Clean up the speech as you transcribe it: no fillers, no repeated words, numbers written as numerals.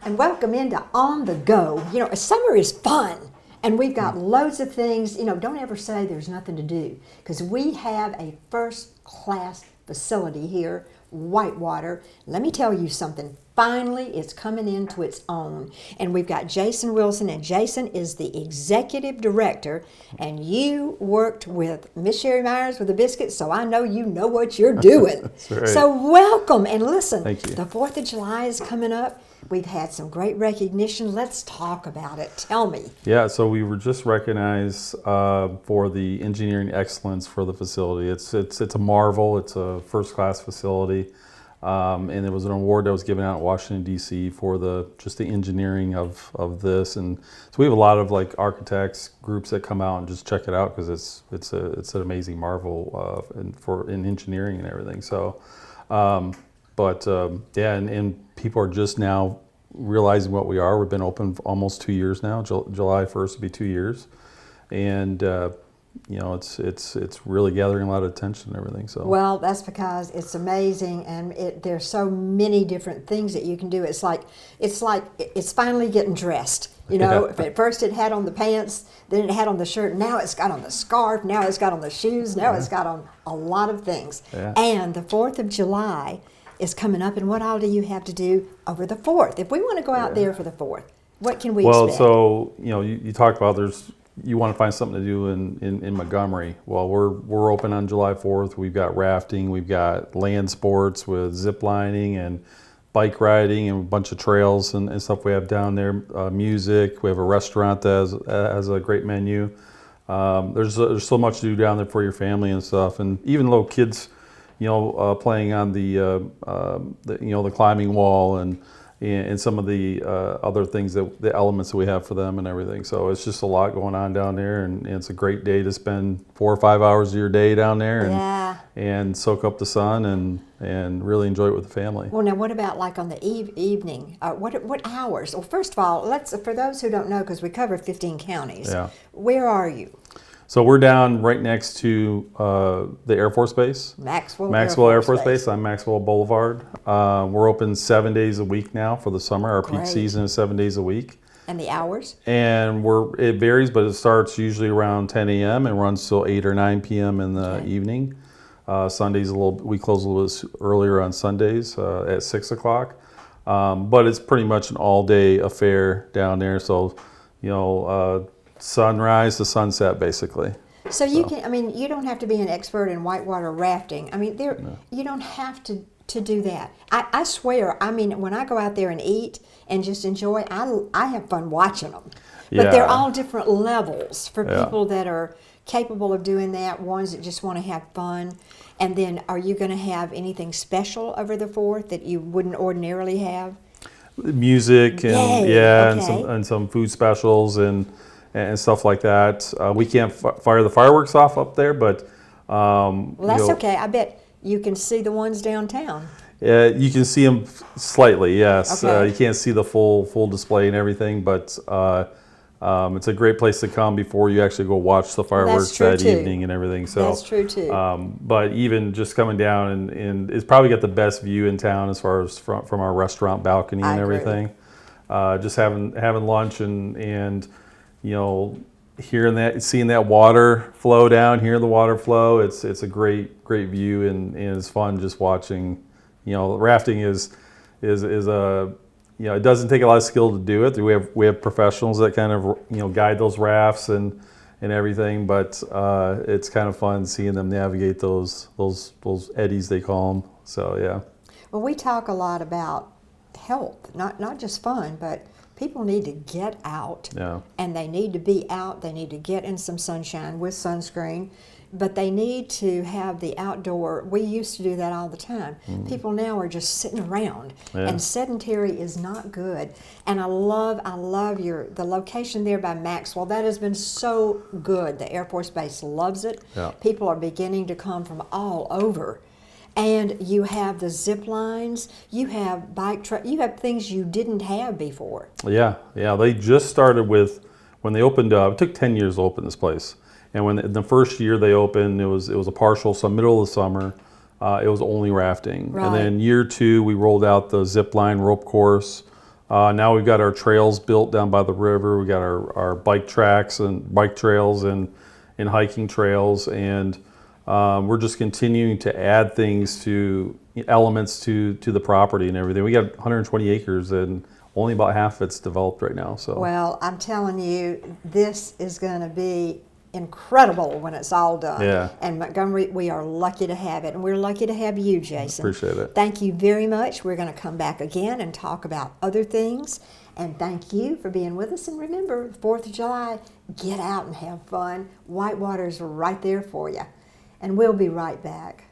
and welcome into On the Go. You know, summer is fun, and we've got loads of things. You know, don't ever say there's nothing to do, because we have a first-class facility here, Whitewater. Let me tell you something. Finally, it's coming into its own. And we've got Jason Wilson, and Jason is the executive director. And you worked with Miss Sherry Myers with the biscuits, so I know you know what you're doing. That's right. So welcome. And listen, Thank you. The 4th of July is coming up. We've had some great recognition. Let's talk about it. Tell me. Yeah, so we were just recognized for the engineering excellence for the facility. It's a marvel. It's a first-class facility. And there was an award that was given out in Washington, D.C. for the engineering of this. And so we have a lot of like architects groups that come out and just check it out, because it's an amazing marvel in engineering and everything. So, yeah, and people are just now realizing what we are. We've been open for almost 2 years now. July 1st will be 2 years. And you know, it's really gathering a lot of attention and everything. So well, that's because it's amazing, and there's so many different things that you can do. It's finally getting dressed. You know, Yeah. At first it had on the pants, then it had on the shirt. Now it's got on the scarf. Now it's got on the shoes. Now it's got on a lot of things. Yeah. And the 4th of July is coming up, and what all do you have to do over the 4th? If we want to go out there for the 4th, what can we expect? So you know, you talked about you want to find something to do in Montgomery. Well, we're open on July 4th. We've got rafting, we've got land sports with zip lining and bike riding, and a bunch of trails and stuff we have down there. Music. We have a restaurant that has a great menu. There's so much to do down there for your family and stuff, and even little kids, you know, playing on the climbing wall and some of the other things, the elements that we have for them and everything. So it's just a lot going on down there, and it's a great day to spend 4 or 5 hours of your day down there and soak up the sun and really enjoy it with the family. Well, now what about like on the evening? What hours? Well, first of all, for those who don't know, because we cover 15 counties, where are you? So we're down right next to the Air Force Base. Maxwell Air Force Base on Maxwell Boulevard. We're open 7 days a week now for the summer. Our peak season is 7 days a week. And the hours? And it varies, but it starts usually around 10 a.m. and runs till 8 or 9 p.m. in the evening. Sundays we close a little bit earlier on Sundays at 6 o'clock. But it's pretty much an all-day affair down there. So, you know, sunrise to sunset, basically. So you can, I mean, you don't have to be an expert in whitewater rafting. I mean, you don't have to do that. I swear, I mean, when I go out there and eat and just enjoy, I have fun watching them. But they're all different levels for people that are capable of doing that, ones that just want to have fun. And then are you going to have anything special over the 4th that you wouldn't ordinarily have? Music and okay. and some food specials and stuff like that. We can't fire the fireworks off up there, but well, that's okay. I bet you can see the ones downtown. You can see them slightly, yes. Okay. You can't see the full display and everything, but it's a great place to come before you actually go watch the fireworks that evening and everything. So that's true too. But even just coming down and it's probably got the best view in town as far as from our restaurant balcony and everything. Just having lunch and you know, seeing that water flow down, hearing the water flow, it's a great view, and it's fun just watching. You know, rafting is a, you know, it doesn't take a lot of skill to do it. We have professionals that kind of, you know, guide those rafts and everything, but it's kind of fun seeing them navigate those eddies, they call them. So yeah. Well, we talk a lot about health, not just fun, but people need to get out, and they need to be out. They need to get in some sunshine with sunscreen, but they need to have the outdoor. We used to do that all the time. People now are just sitting around, and sedentary is not good. And I love the location there by Maxwell. That has been so good. The Air Force Base loves it. People are beginning to come from all over. And you have the zip lines, you have bike track, you have things you didn't have before. Yeah. They just started with, when they opened up, it took 10 years to open this place. And when the first year they opened, it was a partial, so middle of the summer, it was only rafting. Right. And then year 2, we rolled out the zip line rope course. Now we've got our trails built down by the river. We got our bike tracks and bike trails and hiking trails, and we're just continuing to add things to elements to the property and everything. We got 120 acres and only about half of it's developed right now. So well, I'm telling you, this is going to be incredible when it's all done. Yeah. And Montgomery, we are lucky to have it, and we're lucky to have you, Jason. Appreciate it. Thank you very much. We're going to come back again and talk about other things. And thank you for being with us. And remember, 4th of July, get out and have fun. Whitewater's right there for you. And we'll be right back.